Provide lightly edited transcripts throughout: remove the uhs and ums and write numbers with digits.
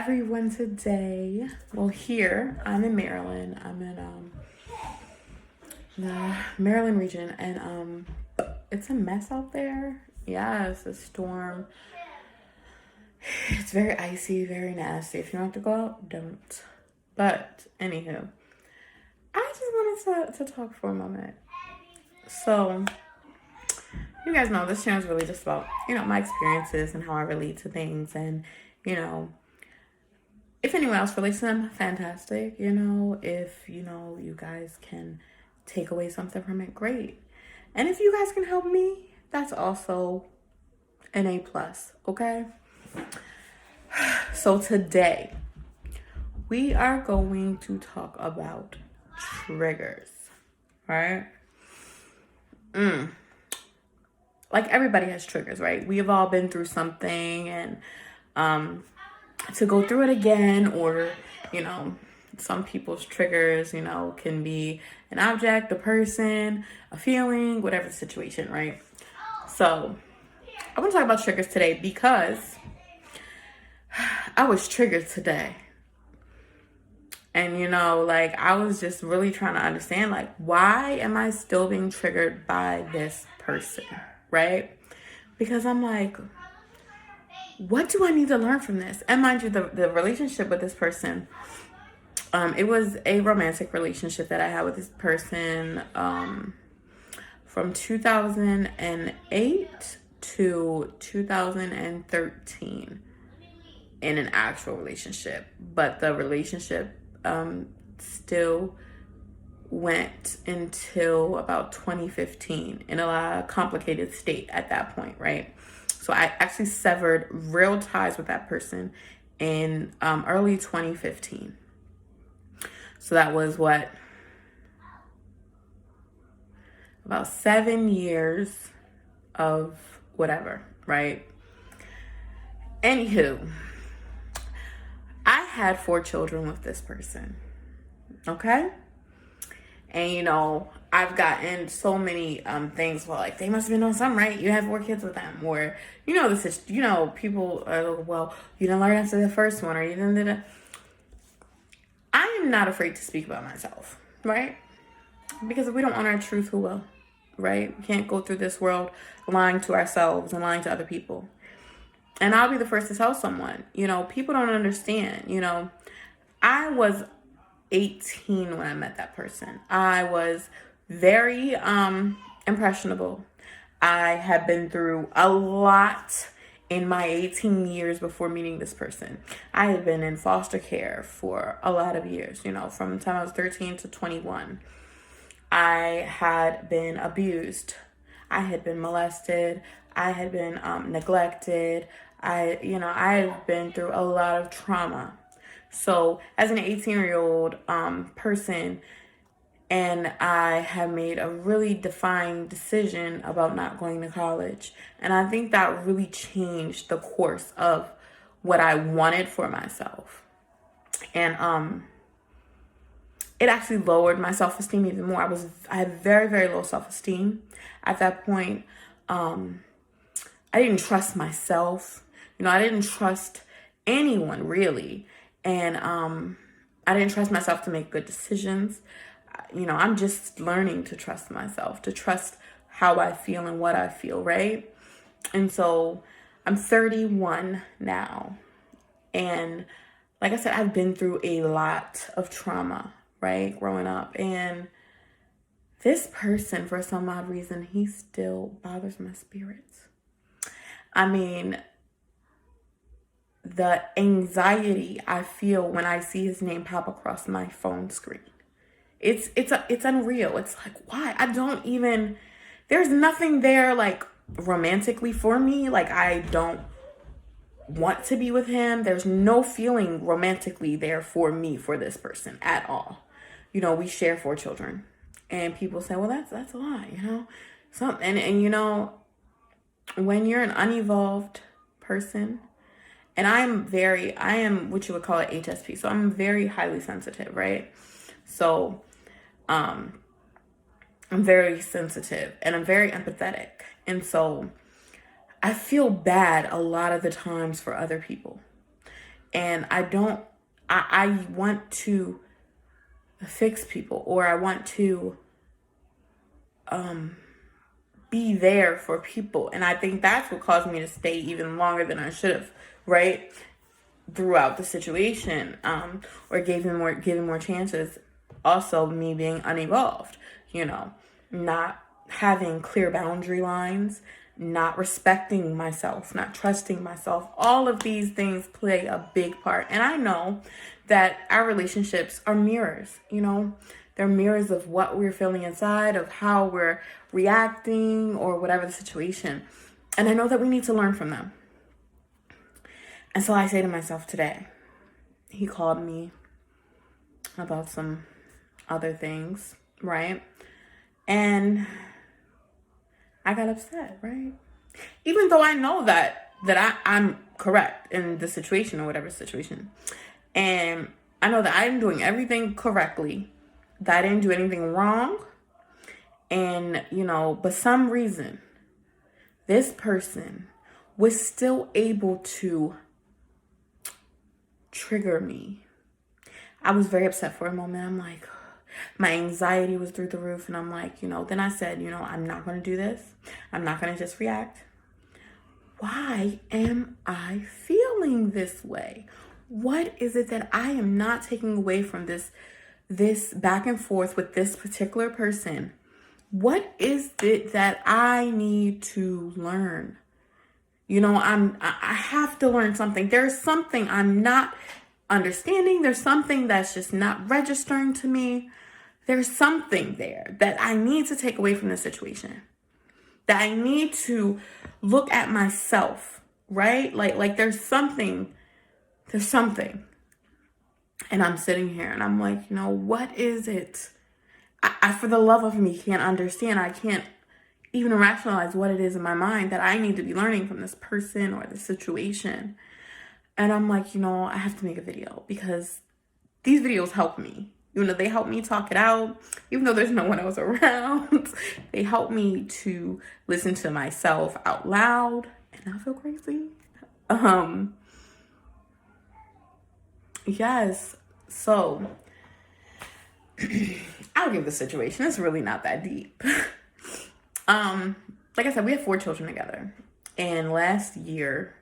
everyone today? Well, here I'm in Maryland. I'm in the Maryland region, and it's a mess out there. Yeah, it's a storm. It's very icy, very nasty. If you don't have to go out, don't. But anywho, I just wanted to talk for a moment. So you guys know this channel is really just about my experiences and how I relate to things, and if anyone else relates to them, fantastic. If you guys can take away something from it, great. And if you guys can help me, that's also an A plus. Okay. So today we are going to talk about triggers, right? Like everybody has triggers, right? We have all been through something, and to go through it again, or some people's triggers can be an object, a person, a feeling, whatever the situation, right? So I want to talk about triggers today because I was triggered today. And I was just really trying to understand, why am I still being triggered by this person, right? Because I'm like, what do I need to learn from this? And mind you, the relationship with this person, it was a romantic relationship that I had with this person from 2008 to 2013 in an actual relationship. But the relationship still went until about 2015 in a complicated state at that point, right? So I actually severed real ties with that person in early 2015. So that was about 7 years of whatever, right? Anywho, I had 4 children with this person, okay? And I've gotten so many things they must have been doing something right. You have 4 kids with them, or people are well, you didn't learn after the first one, or you didn't. I am not afraid to speak about myself, right? Because if we don't own our truth, who will, right? We can't go through this world lying to ourselves and lying to other people. And I'll be the first to tell someone, people don't understand. I was 18 when I met that person. I was very impressionable. I had been through a lot in my 18 years before meeting this person. I had been in foster care for a lot of years, from the time I was 13 to 21. I had been abused. I had been molested. I had been neglected. I've been through a lot of trauma. So as an 18-year-old person, and I have made a really defined decision about not going to college. And I think that really changed the course of what I wanted for myself. And it actually lowered my self-esteem even more. I had very, very low self-esteem at that point. I didn't trust myself. I didn't trust anyone really. And I didn't trust myself to make good decisions. I'm just learning to trust myself, to trust how I feel and what I feel, right? And so I'm 31 now. And like I said, I've been through a lot of trauma, right, growing up. And this person, for some odd reason, he still bothers my spirits. I mean, the anxiety I feel when I see his name pop across my phone screen. It's unreal. It's like, why? There's nothing there romantically for me. I don't want to be with him. There's no feeling romantically there for me, for this person at all. We share 4 children, and people say, well, that's a lot, and when you're an unevolved person, and I am what you would call an HSP. So I'm very highly sensitive, right? So I'm very sensitive and I'm very empathetic. And so I feel bad a lot of the times for other people. And I want to fix people, or I want to be there for people. And I think that's what caused me to stay even longer than I should have, right? Throughout the situation, or giving more chances. Also, me being unevolved, not having clear boundary lines, not respecting myself, not trusting myself. All of these things play a big part. And I know that our relationships are mirrors, they're mirrors of what we're feeling inside, of how we're reacting, or whatever the situation. And I know that we need to learn from them. And so I say to myself today, he called me about some other things, right? And I got upset, right? Even though I know that I'm correct in the situation, or whatever situation. And I know that I'm doing everything correctly, that I didn't do anything wrong. And, but some reason, this person was still able to trigger me. I was very upset for a moment. I'm like, my anxiety was through the roof. And I'm like, then I said, I'm not going to do this. I'm not going to just react. Why am I feeling this way? What is it that I am not taking away from this back and forth with this particular person? What is it that I need to learn? I have to learn something. There's something I'm not understanding. There's something that's just not registering to me. There's something there that I need to take away from the situation. That I need to look at myself, right? Like there's something. And I'm sitting here and I'm like, what is it? I for the love of me, can't understand. I can't even rationalize what it is in my mind that I need to be learning from this person or the situation. And I'm like, I have to make a video, because these videos help me. They help me talk it out, even though there's no one else around. They help me to listen to myself out loud and not feel crazy. Yes. So I'll give the situation. It's really not that deep. Like I said, we have 4 children together. And last year,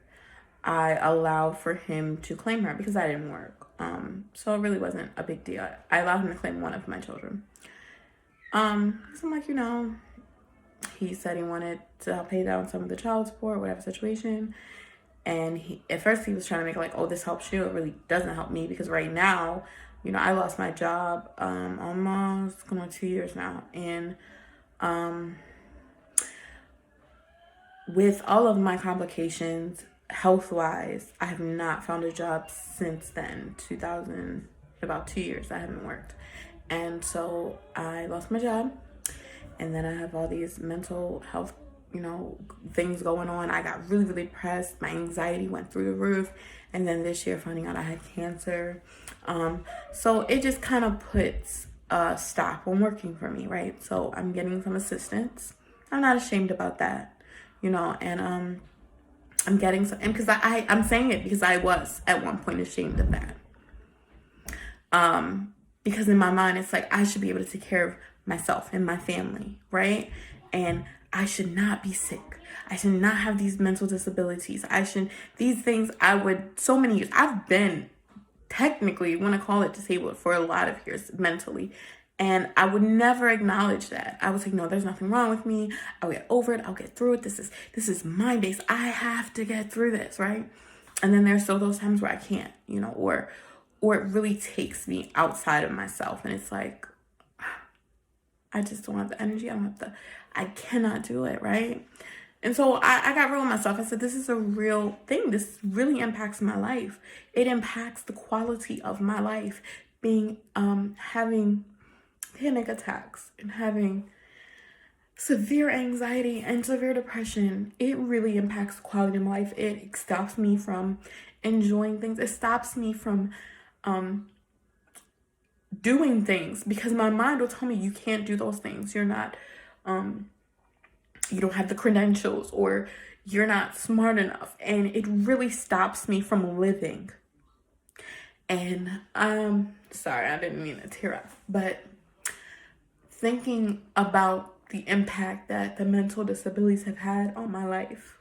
I allowed for him to claim her because I didn't work. So it really wasn't a big deal. I allowed him to claim one of my children. So I'm like, he said he wanted to help pay down some of the child support, whatever situation. And at first he was trying to make it like, oh, this helps you. It really doesn't help me, because right now, I lost my job almost going on 2 years now. And with all of my complications, health-wise, I have not found a job since then. About 2 years I haven't worked. And so I lost my job. And then I have all these mental health, things going on. I got really, really depressed. My anxiety went through the roof. And then this year, finding out I had cancer. So it just kind of puts a stop on working for me, right? So I'm getting some assistance. I'm not ashamed about that, and I'm getting some, and because I'm saying it because I was at one point ashamed of that. Because in my mind, it's like, I should be able to take care of myself and my family, right? And I should not be sick. I should not have these mental disabilities. These things so many years, I've been technically, you want to call it disabled, for a lot of years mentally. And I would never acknowledge that. I was like, no, there's nothing wrong with me. I'll get over it. I'll get through it. This is my days. I have to get through this, right? And then there's still those times where I can't, or it really takes me outside of myself. And it's like, I just don't have the energy. I cannot do it, right? And so I got real with myself. I said, this is a real thing. This really impacts my life. It impacts the quality of my life. Having panic attacks and having severe anxiety and severe depression, it really impacts the quality of my life. It stops me from enjoying things. It stops me from doing things, because my mind will tell me you can't do those things. You're not, you don't have the credentials, or you're not smart enough. And it really stops me from living. And sorry, I didn't mean to tear up, but thinking about the impact that the mental disabilities have had on my life,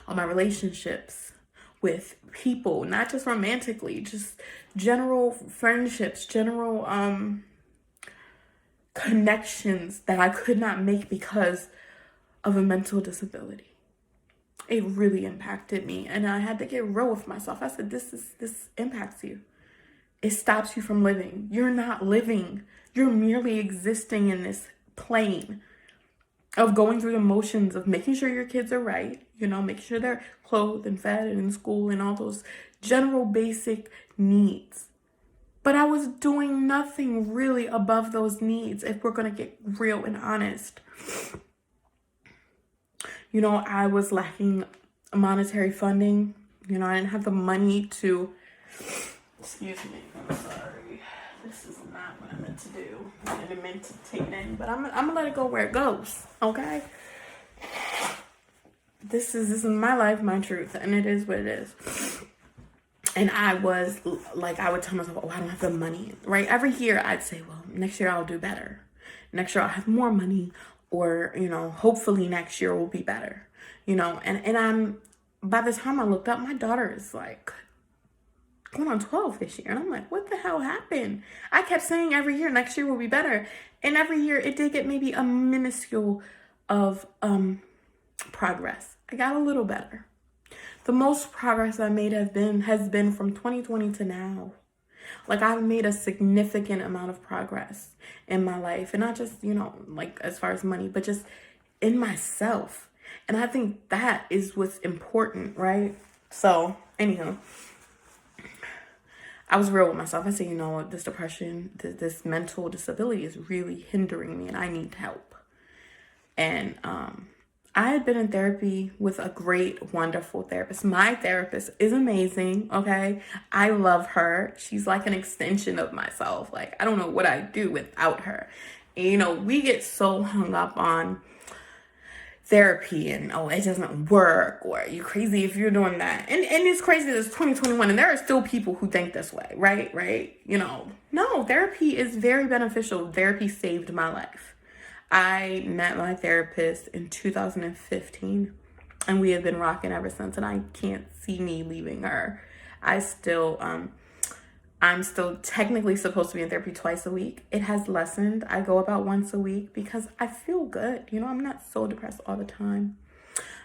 on my relationships with people, not just romantically, just general friendships, general connections that I could not make because of a mental disability. It really impacted me, and I had to get real with myself. I said, this impacts you. It stops you from living. You're not living. You're merely existing in this plane of going through the motions of making sure your kids are right, making sure they're clothed and fed and in school and all those general basic needs. But I was doing nothing really above those needs, if we're going to get real and honest. I was lacking monetary funding. I didn't have the money to, excuse me, I'm sorry. This is not what I meant to do. I didn't mean to take it in, but I'm gonna let it go where it goes, okay? This is my life, my truth, and it is what it is. And I was like, I would tell myself, oh, I don't have the money, right? Every year I'd say, well, next year I'll do better. Next year I'll have more money, or, hopefully next year will be better, and I'm, by the time I looked up, my daughter is like going on 12 this year. And I'm like, what the hell happened? I kept saying every year, next year will be better. And every year it did get maybe a minuscule of progress. I got a little better. The most progress I made has been from 2020 to now. Like, I've made a significant amount of progress in my life. And not just, like as far as money, but just in myself. And I think that is what's important, right? So, anyhow, I was real with myself. I said, this depression, this mental disability is really hindering me and I need help. And I had been in therapy with a great, wonderful therapist. My therapist is amazing, okay? I love her. She's like an extension of myself. Like, I don't know what I'd do without her. And, we get so hung up on therapy and, oh, it doesn't work, or you crazy if you're doing that. And it's crazy that it's 2021 and there are still people who think this way, right? No, therapy is very beneficial. Therapy saved my life. I met my therapist in 2015 and we have been rocking ever since, and I can't see me leaving her. I'm still technically supposed to be in therapy twice a week. It has lessened. I go about once a week because I feel good. I'm not so depressed all the time.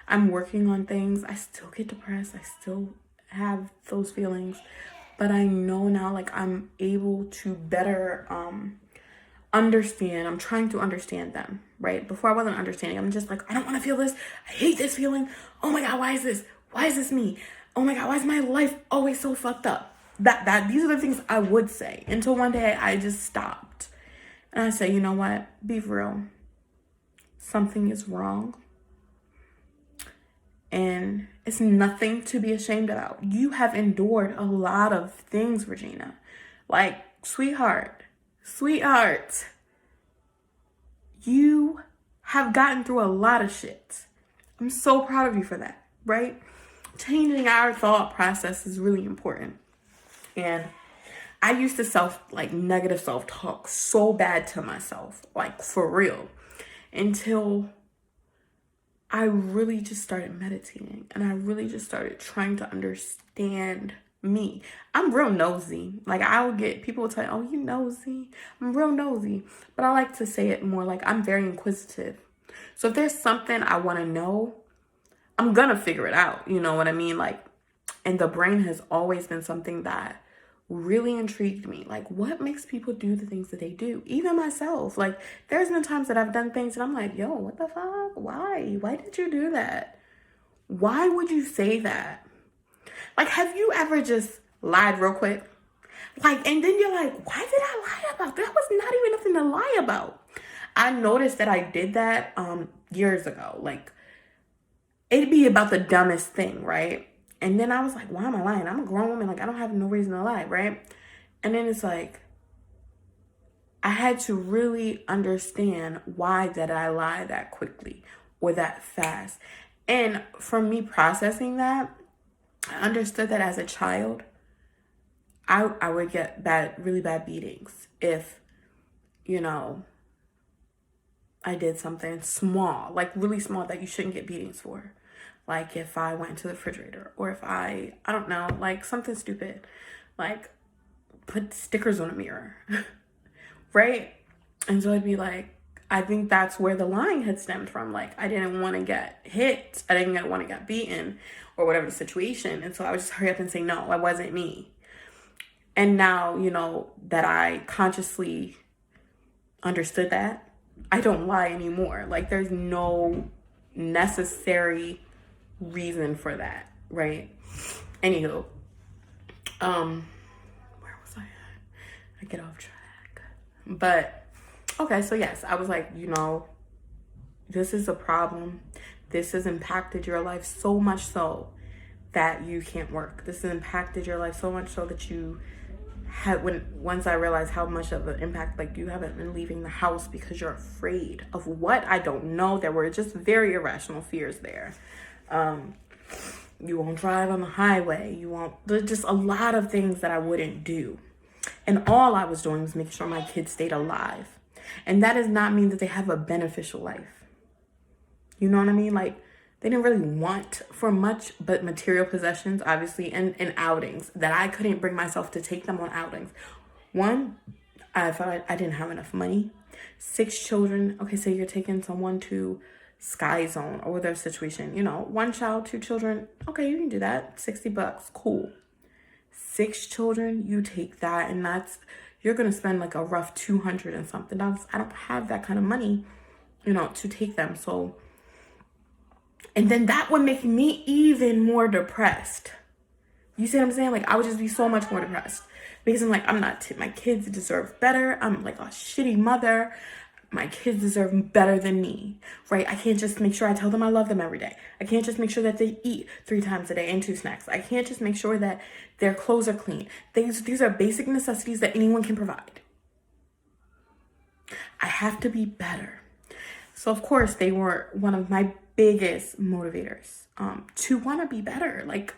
I'm working on things. I still get depressed. I still have those feelings. But I know now, like, I'm able to better understand. I'm trying to understand them, right? Before I wasn't understanding. I'm just like, I don't want to feel this. I hate this feeling. Oh my God, why is this? Why is this me? Oh my God, why is my life always so fucked up? That these are the things I would say until one day I just stopped. And I say, you know what? Be real. Something is wrong. And it's nothing to be ashamed about. You have endured a lot of things, Regina. Like, sweetheart, you have gotten through a lot of shit. I'm so proud of you for that, right? Changing our thought process is really important. And I used to negative self-talk so bad to myself, like for real, until I really just started meditating and I really just started trying to understand me. I'm real nosy. Like, people will tell you, oh, you nosy. I'm real nosy. But I like to say it more like I'm very inquisitive. So if there's something I want to know, I'm going to figure it out. You know what I mean? Like, and the brain has always been something that really intrigued me. Like, what makes people do the things that they do? Even myself. Like, there's been times that I've done things and I'm like, yo, what the fuck? Why did you do that? Why would you say that? Like, have you ever just lied real quick? Like, and then you're like, why did I lie about that? That was not even nothing to lie about. I noticed that I did that years ago. Like, it'd be about the dumbest thing, right? And then I was like, why am I lying? I'm a grown woman. Like, I don't have no reason to lie, right? And then it's like, I had to really understand why did I lie that quickly or that fast. And from me processing that, I understood that as a child, I would get really bad beatings if, you know, I did something small, like really small that you shouldn't get beatings for. Like if I went to the refrigerator, or if I don't know, like something stupid, like put stickers on a mirror, right? And so I'd be like, I think that's where the lying had stemmed from. Like, I didn't want to get hit. I didn't want to get beaten or whatever the situation. And so I would just hurry up and say, no, it wasn't me. And now, you know, that I consciously understood that, I don't lie anymore. Like, there's no necessary reason for that, right? Anywho, where was I at? I get off track. But okay, so yes, I was like, you know, this is a problem. This has impacted your life so much so that you can't work. This has impacted your life so much so that you had, once I realized how much of an impact, like you haven't been leaving the house because you're afraid of what? I don't know. There were just very irrational fears there. You won't drive on the highway. You won't, there's just a lot of things that I wouldn't do. And all I was doing was making sure my kids stayed alive. And that does not mean that they have a beneficial life. You know what I mean? Like, they didn't really want for much but material possessions, obviously, and outings that I couldn't bring myself to take them on outings. One, I thought I didn't have enough money. 6 children. Okay, so you're taking someone to Sky Zone or their situation. You know, 1 child, 2 children. Okay, you can do that. $60, cool. 6 children, you take that, and you're going to spend like a rough $200 and something. I don't have that kind of money, you know, to take them. So, and then that would make me even more depressed. You see what I'm saying? Like, I would just be so much more depressed because I'm like, my kids deserve better. I'm like a shitty mother. My kids deserve better than me, right? I can't just make sure I tell them I love them every day. I can't just make sure that they eat 3 times a day and 2 snacks. I can't just make sure that their clothes are clean. These are basic necessities that anyone can provide. I have to be better. So of course they were one of my biggest motivators to want to be better. Like,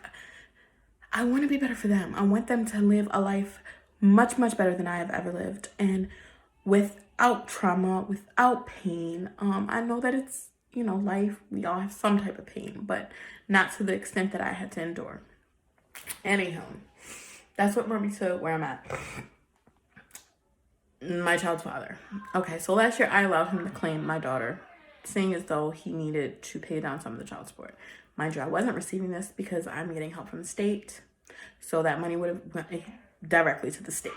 I want to be better for them. I want them to live a life much, much better than I have ever lived. And without trauma, without pain. I know that it's, you know, life, we all have some type of pain, but not to the extent that I had to endure. Anyhow, that's what brought me to where I'm at. My child's father. Okay, so last year I allowed him to claim my daughter, saying as though he needed to pay down some of the child support. Mind you, I wasn't receiving this because I'm getting help from the state, so that money would have went directly to the state.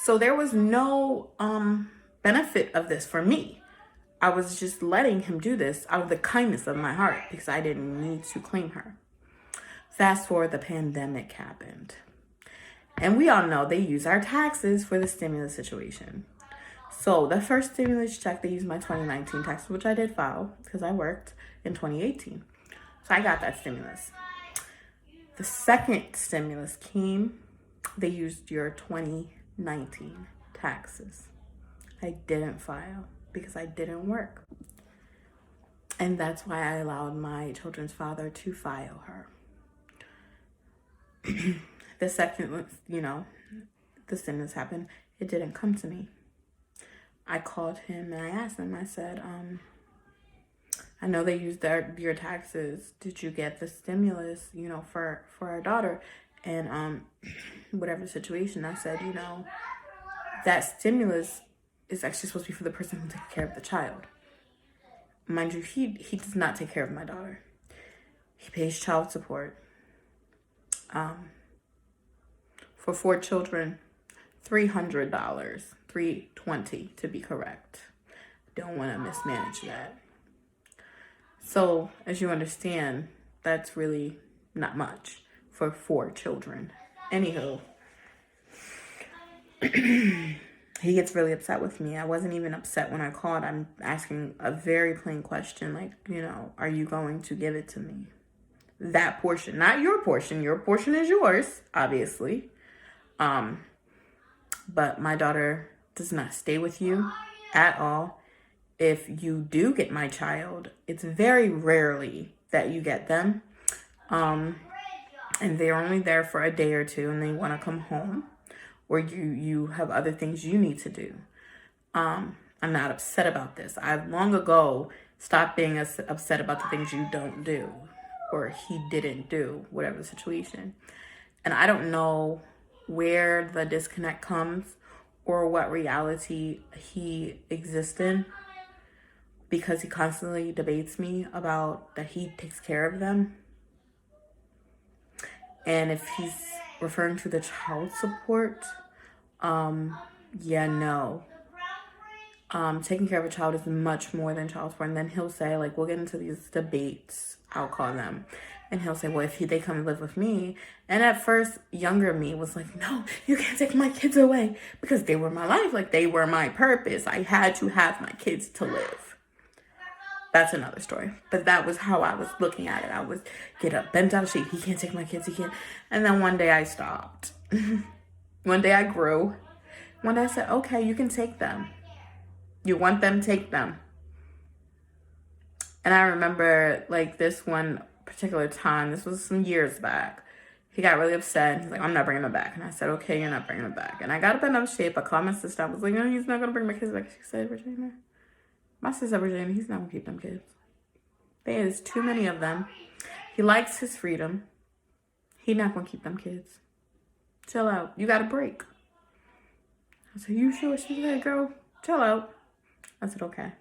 So there was no benefit of this for me. I was just letting him do this out of the kindness of my heart because I didn't need to claim her. Fast forward, the pandemic happened. And we all know they use our taxes for the stimulus situation. So the first stimulus check, they used my 2019 taxes, which I did file because I worked in 2018. So I got that stimulus. The second stimulus came, they used your 2019 taxes. I didn't file because I didn't work. And that's why I allowed my children's father to file her. The second, you know, the stimulus happened, it didn't come to me. I called him and I asked him, I said, I know they used your taxes. Did you get the stimulus, you know, for our daughter? And whatever the situation, I said, you know, that stimulus is actually supposed to be for the person who takes care of the child. Mind you, he does not take care of my daughter. He pays child support. For 4 children, $300, $320 to be correct. Don't want to mismanage that. So, as you understand, that's really not much for 4 children. Anywho, he gets really upset with me. I wasn't even upset when I called. I'm asking a very plain question, like, you know, are you going to give it to me? That portion, not your portion. Your portion is yours, obviously. But my daughter does not stay with you at all. If you do get my child, it's very rarely that you get them. And and they're only there for a day or two and they want to come home, or you have other things you need to do, I'm not upset about this. I've long ago stopped being upset about the things you don't do or he didn't do, whatever the situation. And I don't know where the disconnect comes or what reality he exists in, because he constantly debates me about that he takes care of them. And if he's referring to the child support, yeah, no. Taking care of a child is much more than child support. And then he'll say, like, we'll get into these debates, I'll call them. And he'll say, well, if they come and live with me. And at first, younger me was like, no, you can't take my kids away, because they were my life. Like, they were my purpose. I had to have my kids to live. That's another story. But that was how I was looking at it. I was get up, bent out of shape. He can't take my kids. He can't. And then one day I stopped. One day I grew. One day I said, okay, you can take them. You want them, take them. And I remember, like, this one particular time, this was some years back, he got really upset. He's like, I'm not bringing them back. And I said, okay, you're not bringing them back. And I got up in enough shape. I called my sister. I was like, no, he's not going to bring my kids back. She said, Virginia. My sister, Virginia, he's not going to keep them kids. There's too many of them. He likes his freedom. He's not going to keep them kids. Chill out. You got a break. I said, you sure? She said, girl, chill out. I said, okay.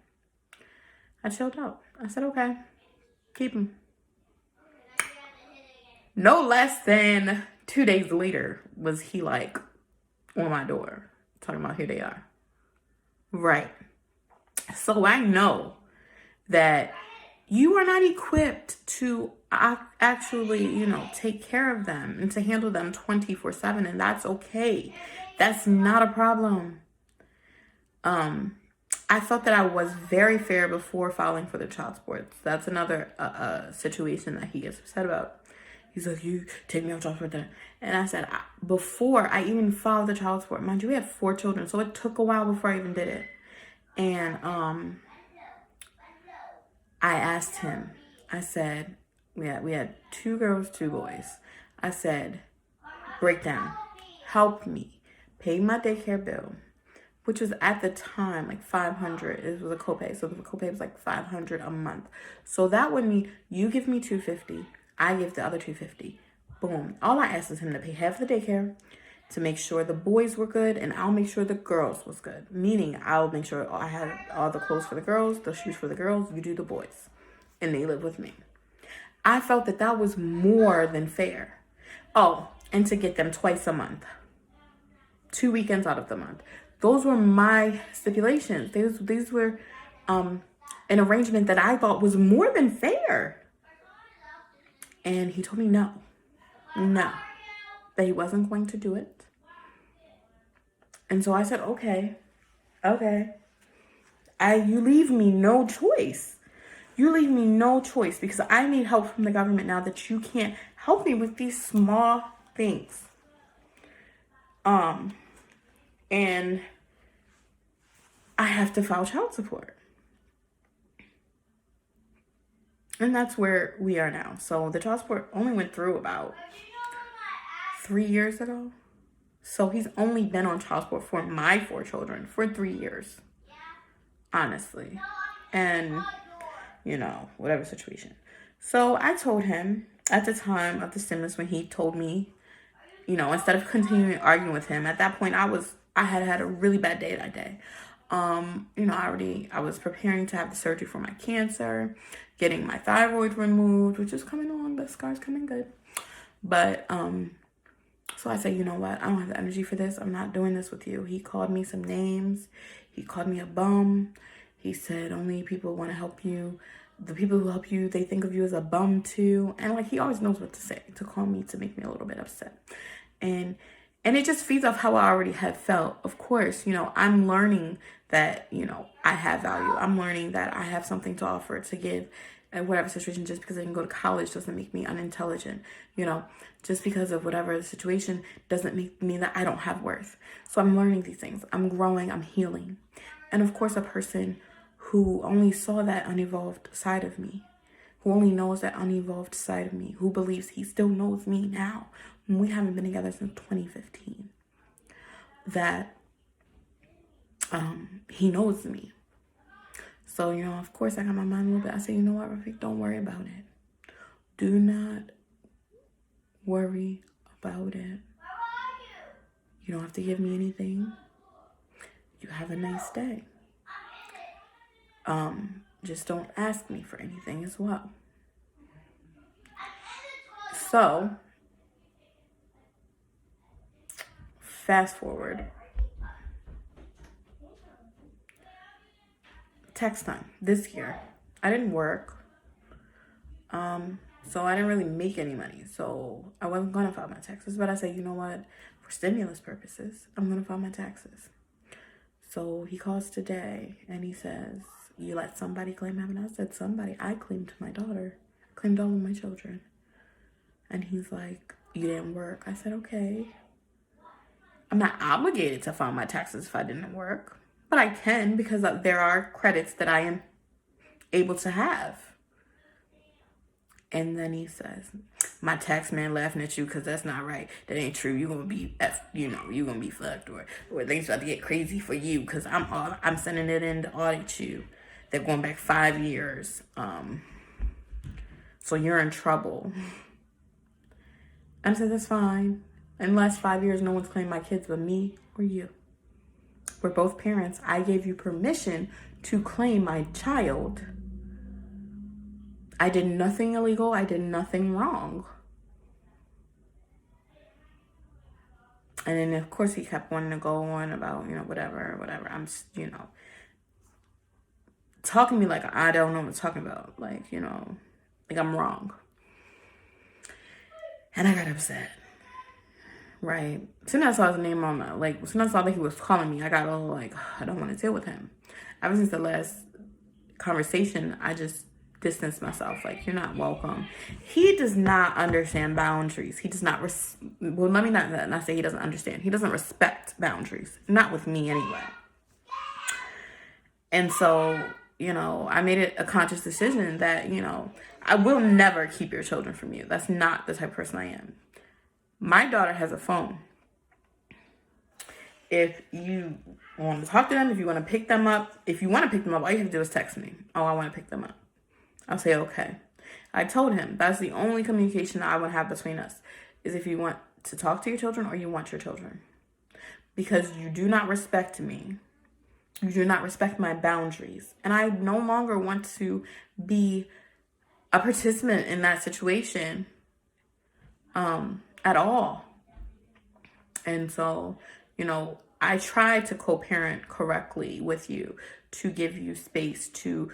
I chilled out. I said, okay. Keep him. No less than 2 days later was he, like, on my door. Talking about here they are. Right. So I know that you are not equipped to actually, take care of them and to handle them 24/7. And that's okay. That's not a problem. I thought that I was very fair before filing for the child support. That's another situation that he gets upset about. He's like, you take me off child support. And I said, before I even filed the child support, mind you, we have 4 children. So it took a while before I even did it. And I asked him, I said, we had 2 girls, 2 boys. I said, break down, help me pay my daycare bill, which was at the time like $500. It was a copay. So the copay was like $500 a month. So that would mean you give me $250, I give the other $250. Boom. All I asked is him to pay half the daycare, to make sure the boys were good, and I'll make sure the girls was good. Meaning, I'll make sure I had all the clothes for the girls, the shoes for the girls, you do the boys. And they live with me. I felt that that was more than fair. Oh, and to get them twice a month. 2 weekends out of the month. Those were my stipulations. These were an arrangement that I thought was more than fair. And he told me no, that he wasn't going to do it. And so I said, okay. You leave me no choice. You leave me no choice, because I need help from the government now that you can't help me with these small things. And I have to file child support. And that's where we are now. So the child support only went through about 3 years ago. So he's only been on child support for my 4 children for 3 years. Honestly. And, whatever situation. So I told him at the time of the stimulus, when he told me, instead of continuing arguing with him, at that point I had a really bad day that day. I was preparing to have the surgery for my cancer, getting my thyroid removed, which is coming along. The scar's coming good. But, so I said, you know what? I don't have the energy for this. I'm not doing this with you. He called me some names. He called me a bum. He said, only people want to help you. The people who help you, they think of you as a bum too. And he always knows what to say to call me, to make me a little bit upset. And it just feeds off how I already had felt. Of course, I'm learning that, I have value. I'm learning that I have something to offer, to give, in whatever situation. Just because I can go to college doesn't make me unintelligent. Just because of whatever the situation doesn't mean that I don't have worth. So I'm learning these things. I'm growing. I'm healing. And of course, a person who only saw that unevolved side of me, who only knows that unevolved side of me, who believes he still knows me now, when we haven't been together since 2015, that he knows me. So, you know, of course I got my mind a little bit. I said, you know what, Rafiq, don't worry about it. Do not worry about it. You don't have to give me anything. You have a nice day. Just don't ask me for anything as well. So, fast forward. Tax time this year. I didn't work. So I didn't really make any money. So I wasn't gonna file my taxes. But I said, you know what? For stimulus purposes, I'm gonna file my taxes. So he calls today and he says, you let somebody claim heaven? I said, somebody. I claimed my daughter, claimed all of my children. And he's like, you didn't work. I said, okay. I'm not obligated to file my taxes if I didn't work, but I can because there are credits that I am able to have. And then he says, my tax man laughing at you because that's not right. That ain't true. You're going to be, you're going to be fucked or things about to get crazy for you because I'm sending it in to audit you. They're going back 5 years. So you're in trouble. I said, that's fine. In the last 5 years, no one's claimed my kids but me or you. We're both parents. I gave you permission to claim my child. I did nothing illegal. I did nothing wrong. And then, of course, he kept wanting to go on about, whatever. I'm, talking to me like I don't know what I'm talking about. Like I'm wrong. And I got upset. Right. As soon as I saw his name on my, as soon as I saw that he was calling me, I got a little I don't want to deal with him. Ever since the last conversation, I just distanced myself. You're not welcome. He does not understand boundaries. He does not, let me not say he doesn't understand. He doesn't respect boundaries. Not with me anyway. And so, I made it a conscious decision that, I will never keep your children from you. That's not the type of person I am. My daughter has a phone. If you want to talk to them, if you want to pick them up, all you have to do is text me. Oh, I want to pick them up. I'll say, okay. I told him that's the only communication I would have between us is if you want to talk to your children or you want your children. Because you do not respect me. You do not respect my boundaries. And I no longer want to be a participant in that situation at all. And so, I try to co-parent correctly with you to give you space to,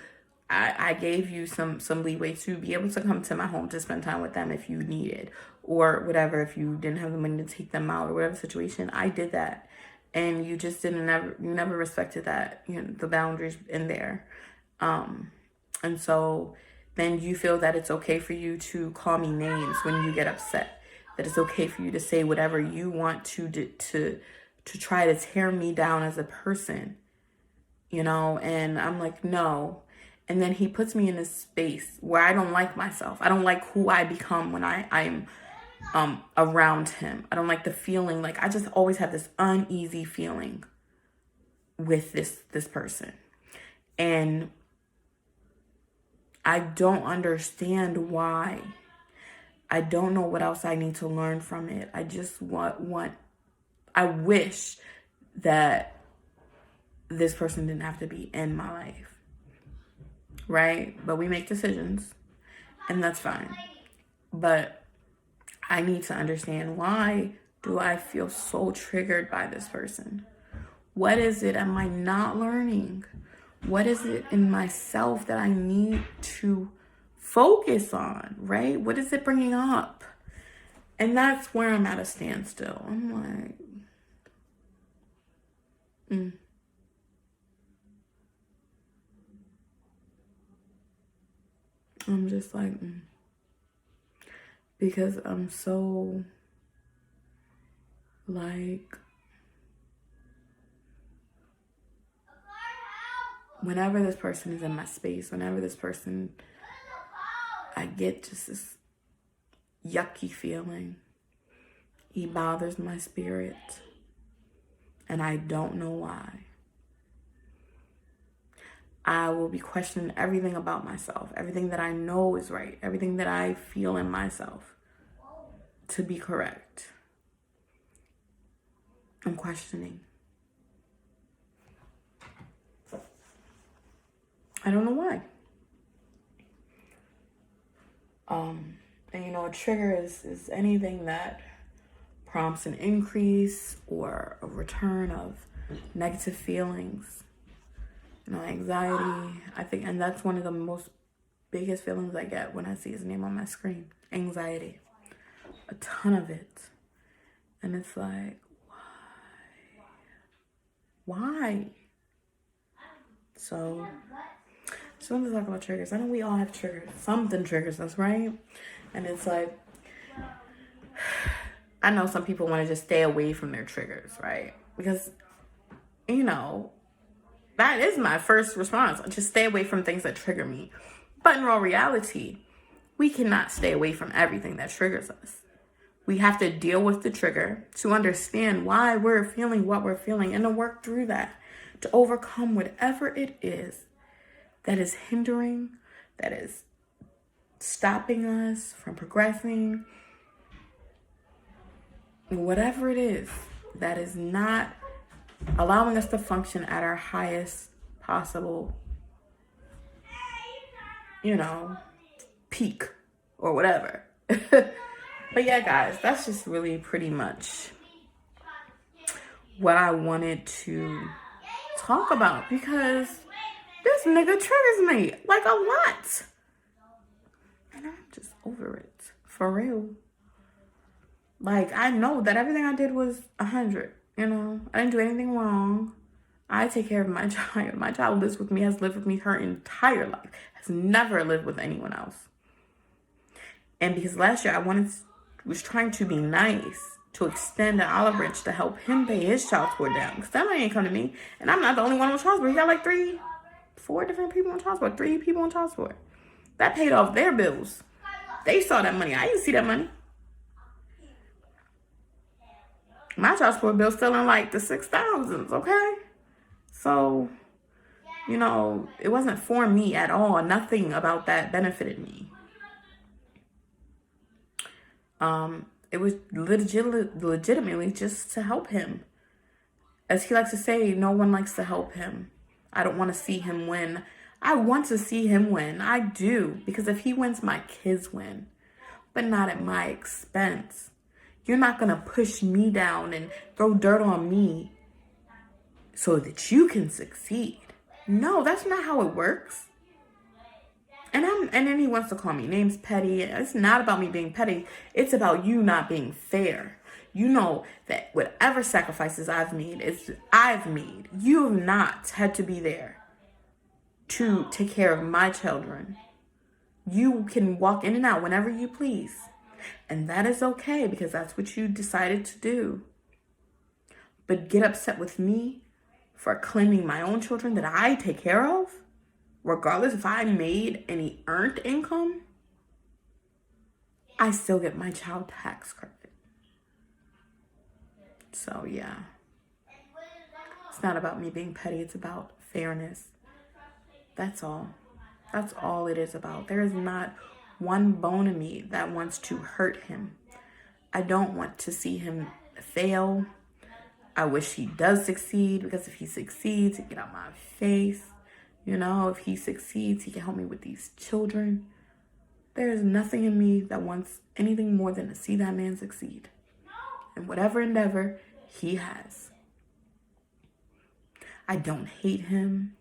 I gave you some leeway to be able to come to my home to spend time with them if you needed or whatever, if you didn't have the money to take them out or whatever situation, I did that. And you just you never respected that, the boundaries in there. And so then you feel that it's okay for you to call me names when you get upset. That it's okay for you to say whatever you want to try to tear me down as a person, and I'm like, no. And then he puts me in a space where I don't like myself. I don't like who I become when I'm around him. I don't like the feeling. I just always have this uneasy feeling with this person. And I don't understand why. I don't know what else I need to learn from it. I just I wish that this person didn't have to be in my life. Right? But we make decisions and that's fine. But I need to understand, why do I feel so triggered by this person? What is it am I not learning? What is it in myself that I need to focus on, right? What is it bringing up? And that's where I'm at a standstill. I'm like, I'm just like, because I'm so whenever this person is in my space, whenever this person I get just this yucky feeling. He bothers my spirit. And I don't know why. I will be questioning everything about myself, everything that I know is right, everything that I feel in myself to be correct. I'm questioning. I don't know why. And you know, a trigger is anything that prompts an increase or a return of negative feelings. You know, anxiety, I think, and that's one of the most biggest feelings I get when I see his name on my screen. Anxiety. A ton of it. And it's like, why? So, just want to talk about triggers. I know we all have triggers. Something triggers us, right? And it's like, I know some people want to just stay away from their triggers, right? Because, you know, that is my first response. Just stay away from things that trigger me. But in all reality, we cannot stay away from everything that triggers us. We have to deal with the trigger to understand why we're feeling what we're feeling and to work through that, to overcome whatever it is that is hindering, that is stopping us from progressing, whatever it is that is not allowing us to function at our highest possible, you know, peak or whatever. But yeah, guys, that's just really pretty much what I wanted to talk about, because this nigga triggers me like a lot. And I'm just over it. For real. Like, I know that everything I did was 100. You know, I didn't do anything wrong. I take care of my child. My child lives with me, has lived with me her entire life, has never lived with anyone else. And because last year I was trying to be nice, to extend an olive branch to help him pay his child support down. Because that money ain't come to me. And I'm not the only one on child support. He got like 4 different people on child support. 3 people on child support. That paid off their bills. They saw that money. I didn't see that money. My child support bill's still in like the 6,000s, okay? So, you know, it wasn't for me at all. Nothing about that benefited me. It was legitimately just to help him. As he likes to say, no one likes to help him. I don't want to see him win. I want to see him win. I do. Because if he wins, my kids win. But not at my expense. You're not going to push me down and throw dirt on me so that you can succeed. No, that's not how it works. And then he wants to call me names petty. It's not about me being petty. It's about you not being fair. You know that whatever sacrifices I've made, you have not had to be there to take care of my children. You can walk in and out whenever you please. And that is okay, because that's what you decided to do. But get upset with me for claiming my own children that I take care of, regardless if I made any earned income, I still get my child tax credit. So yeah, it's not about me being petty. It's about fairness. That's all. That's all it is about. There is not one bone in me that wants to hurt him. I don't want to see him fail. I wish he does succeed, because if he succeeds, he can get out my face. You know, if he succeeds, he can help me with these children. There is nothing in me that wants anything more than to see that man succeed in whatever endeavor he has. I don't hate him.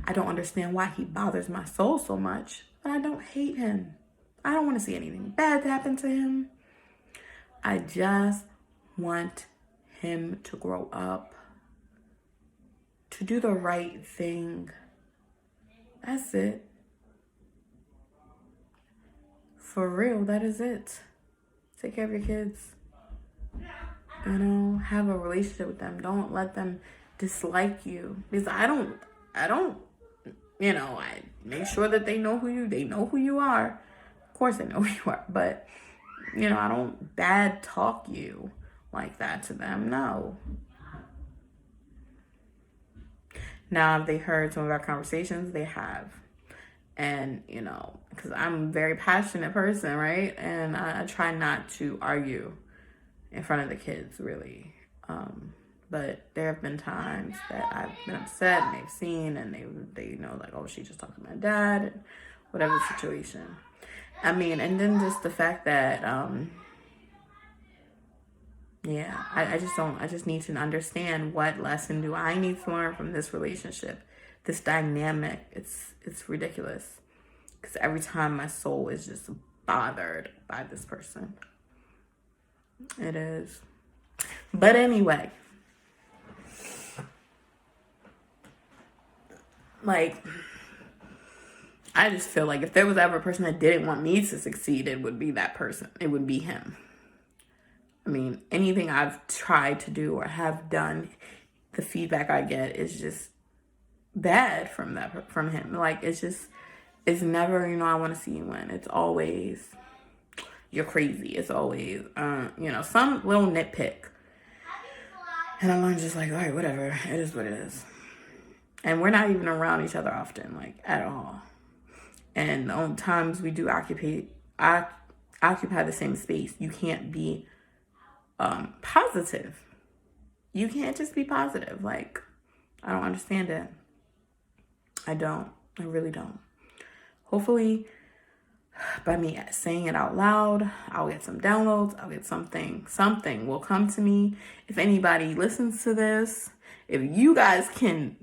I don't understand why he bothers my soul so much, but I don't hate him. I don't want to see anything bad happen to him. I just want him to grow up, to do the right thing. That's it. For real, that is it. Take care of your kids. You know, have a relationship with them. Don't let them dislike you. Because I don't, you know, I make sure that they know who you are. course I know who you are, but, you know, I don't bad talk you like that to them. No. Now, have they heard some of our conversations? They have. And, you know, because I'm a very passionate person, right? And I try not to argue in front of the kids, really. But there have been times that I've been upset and they've seen and they know, like, oh, she just talked to my dad and whatever the situation. I mean, and then just the fact that, yeah, I just need to understand what lesson do I need to learn from this relationship, this dynamic. It's ridiculous. Because every time my soul is just bothered by this person. It is. But anyway. Like, I just feel like if there was ever a person that didn't want me to succeed, it would be that person. It would be him. I mean, anything I've tried to do or have done, the feedback I get is just bad from him. Like, it's never, you know, I want to see you win. It's always, you're crazy. It's always, you know, some little nitpick. And I'm just like, all right, whatever. It is what it is. And we're not even around each other often, like, at all. And the only times we do occupy the same space, you can't be positive. You can't just be positive. Like, I don't understand it. I don't. I really don't. Hopefully, by me saying it out loud, I'll get some downloads. I'll get something. Something will come to me. If anybody listens to this, if you guys can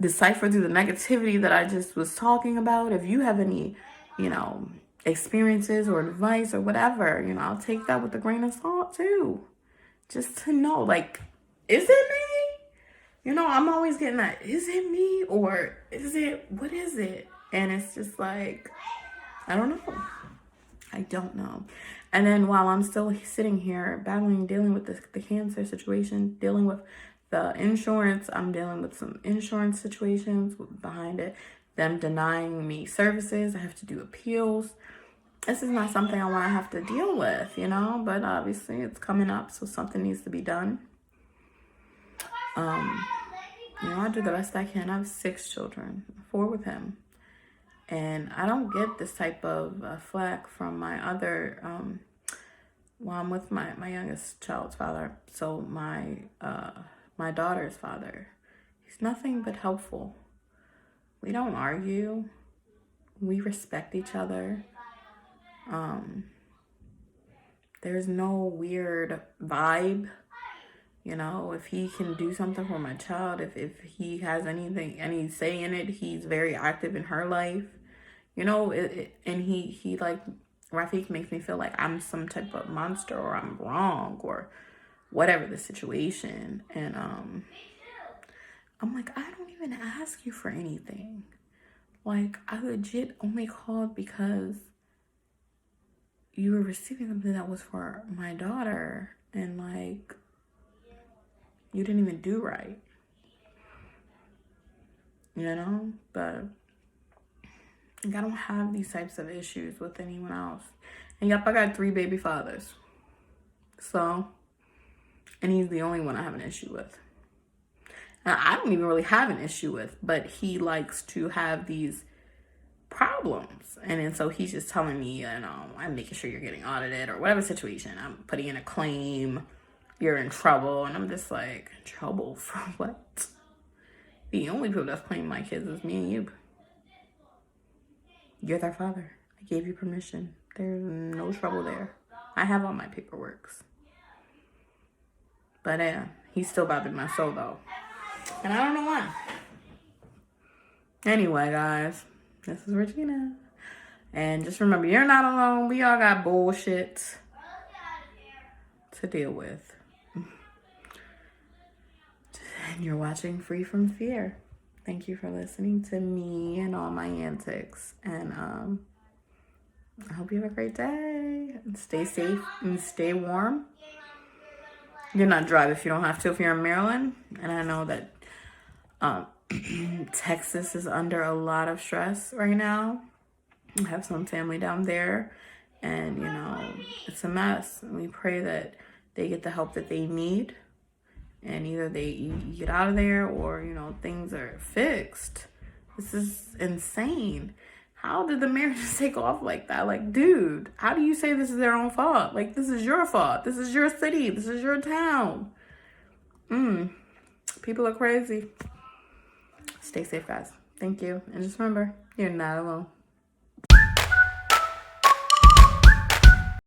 decipher through the negativity that I just was talking about, if you have any, you know, experiences or advice or whatever, you know, I'll take that with a grain of salt too. Just to know, like, is it me? You know, I'm always getting that, is it me? Or what is it? And it's just like, I don't know. I don't know. And then while I'm still sitting here dealing with the cancer situation, dealing with the insurance, I'm dealing with some insurance situations behind it. Them denying me services. I have to do appeals. This is not something I want to have to deal with, you know, but obviously it's coming up, so something needs to be done. You know, I do the best I can. I have 6 children, 4 with him. And I don't get this type of flack from my other, well, I'm with my youngest child's father. So my daughter's father, he's nothing but helpful. We don't argue. We respect each other. There's no weird vibe. You know, if he can do something for my child, if he has any say in it, he's very active in her life. You know, and he like, Rafiq makes me feel like I'm some type of monster or I'm wrong or whatever the situation. And I'm like, I don't even ask you for anything. Like, I legit only called because you were receiving something that was for my daughter. And, like, you didn't even do right. You know? But like, I don't have these types of issues with anyone else. And yep, I got 3 baby fathers. So, and he's the only one I have an issue with. And I don't even really have an issue with, but he likes to have these problems. And then so he's just telling me, you know, I'm making sure you're getting audited or whatever situation. I'm putting in a claim. You're in trouble. And I'm just like, trouble for what? The only people that's claiming my kids is me and you. You're their father. I gave you permission. There's no trouble there. I have all my paperworks. But he still bothered my soul though. And I don't know why. Anyway, guys, this is Regina. And just remember, you're not alone. We all got bullshit to deal with. And you're watching Free from Fear. Thank you for listening to me and all my antics. And I hope you have a great day. And stay safe and stay warm. You're not drive if you don't have to, if you're in Maryland. And I know that Texas is under a lot of stress right now. I have some family down there, and you know, it's a mess. And we pray that they get the help that they need, and either you get out of there, or you know, things are fixed. This is insane. How did the mayor just take off like that? Like, dude, how do you say this is their own fault? Like, this is your fault. This is your city. This is your town. People are crazy. Stay safe, guys. Thank you. And just remember, you're not alone.